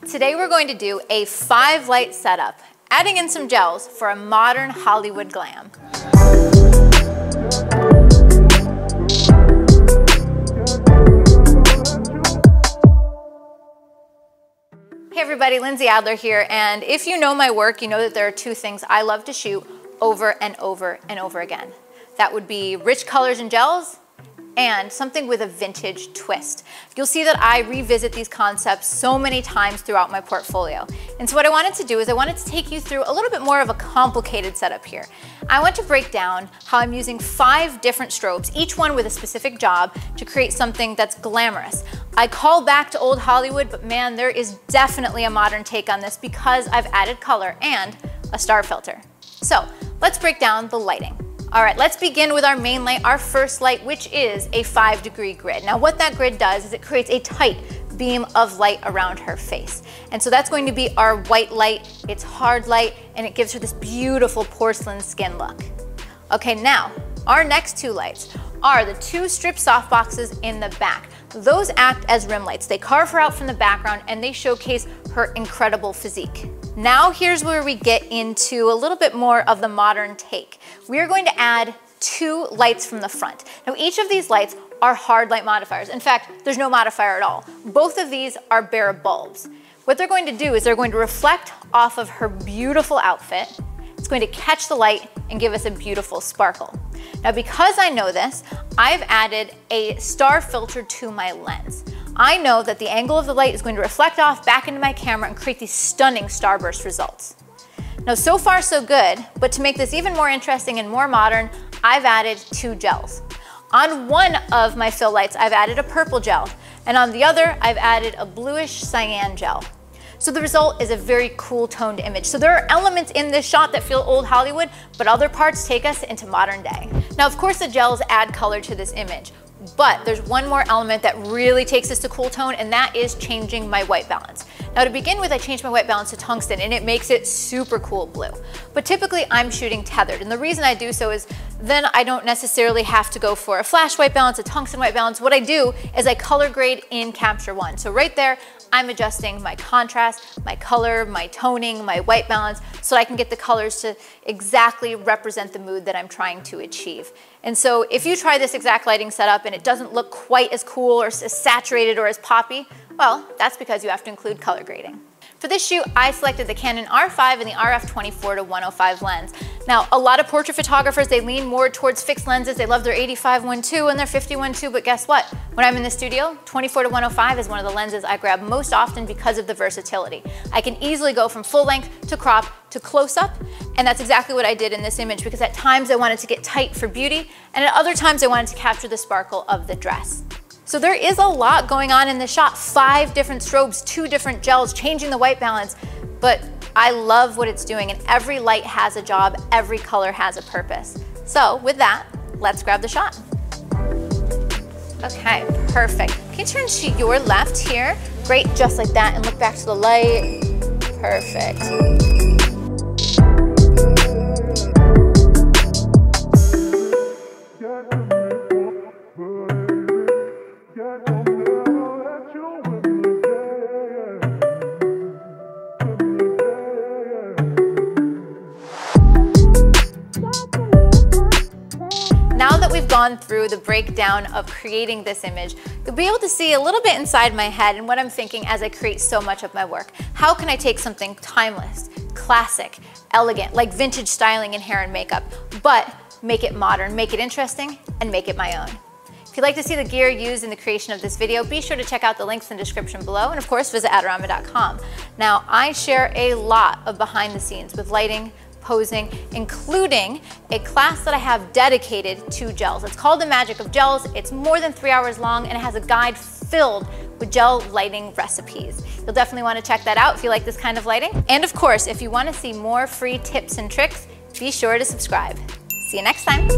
Today we're going to do a 5-light setup, adding in some gels for a modern Hollywood glam. Hey everybody, Lindsay Adler here, and if you know my work, you know that there are two things I love to shoot over and over and over again. That would be rich colors and gels, and something with a vintage twist. You'll see that I revisit these concepts so many times throughout my portfolio. And so what I wanted to do is I wanted to take you through a little bit more of a complicated setup here. I want to break down how I'm using 5 different strobes, each one with a specific job, to create something that's glamorous. I call back to old Hollywood, but man, there is definitely a modern take on this because I've added color and a star filter. So let's break down the lighting. All right, let's begin with our main light, our first light, which is a 5-degree grid. Now what that grid does is it creates a tight beam of light around her face. And so that's going to be our white light. It's hard light, and it gives her this beautiful porcelain skin look. Okay, now our next 2 lights are the 2 strip softboxes in the back. Those act as rim lights. They carve her out from the background and they showcase her incredible physique. Now here's where we get into a little bit more of the modern take. We are going to add 2 lights from the front. Now each of these lights are hard light modifiers. In fact, there's no modifier at all. Both of these are Barebulbs. What they're going to do is they're going to reflect off of her beautiful outfit. It's going to catch the light and give us a beautiful sparkle. Now because I know this, I've added a star filter to my lens. I know that the angle of the light is going to reflect off back into my camera and create these stunning starburst results. Now so far so good, but to make this even more interesting and more modern, I've added 2 gels. On one of my fill lights, I've added a purple gel, and on the other, I've added a bluish cyan gel. So the result is a very cool toned image. So there are elements in this shot that feel old Hollywood, but other parts take us into modern day. Now of course the gels add color to this image, but there's one more element that really takes us to cool tone, and that is changing my white balance. Now to begin with, I changed my white balance to tungsten and it makes it super cool blue. But typically I'm shooting tethered, and the reason I do so is then I don't necessarily have to go for a flash white balance, a tungsten white balance. What I do is I color grade in Capture One. So right there, I'm adjusting my contrast, my color, my toning, my white balance, so I can get the colors to exactly represent the mood that I'm trying to achieve. And so if you try this exact lighting setup and it doesn't look quite as cool or as saturated or as poppy, well, that's because you have to include color grading. For this shoot, I selected the Canon R5 and the RF 24-105 lens. Now, a lot of portrait photographers, they lean more towards fixed lenses. They love their 85-1.2 and their 50-1.2, but guess what? When I'm in the studio, 24-105 is one of the lenses I grab most often because of the versatility. I can easily go from full length to crop to close up, and that's exactly what I did in this image, because at times I wanted to get tight for beauty, and at other times I wanted to capture the sparkle of the dress. So there is a lot going on in this shot. 5 different strobes, 2 different gels, changing the white balance, but I love what it's doing, and every light has a job, every color has a purpose. So with that, let's grab the shot. Okay, perfect. Can you turn to your left here? Great, just like that, and look back to the light. Perfect. Now that we've gone through the breakdown of creating this image, you'll be able to see a little bit inside my head and what I'm thinking as I create so much of my work. How can I take something timeless, classic, elegant, like vintage styling in hair and makeup, but make it modern, make it interesting, and make it my own? If you'd like to see the gear used in the creation of this video, be sure to check out the links in the description below, and of course visit adorama.com. Now, I share a lot of behind the scenes with lighting, posing, including a class that I have dedicated to gels. It's called The Magic of Gels. It's more than 3 hours long, and it has a guide filled with gel lighting recipes. You'll definitely want to check that out if you like this kind of lighting. And of course, if you want to see more free tips and tricks, be sure to subscribe. See you next time.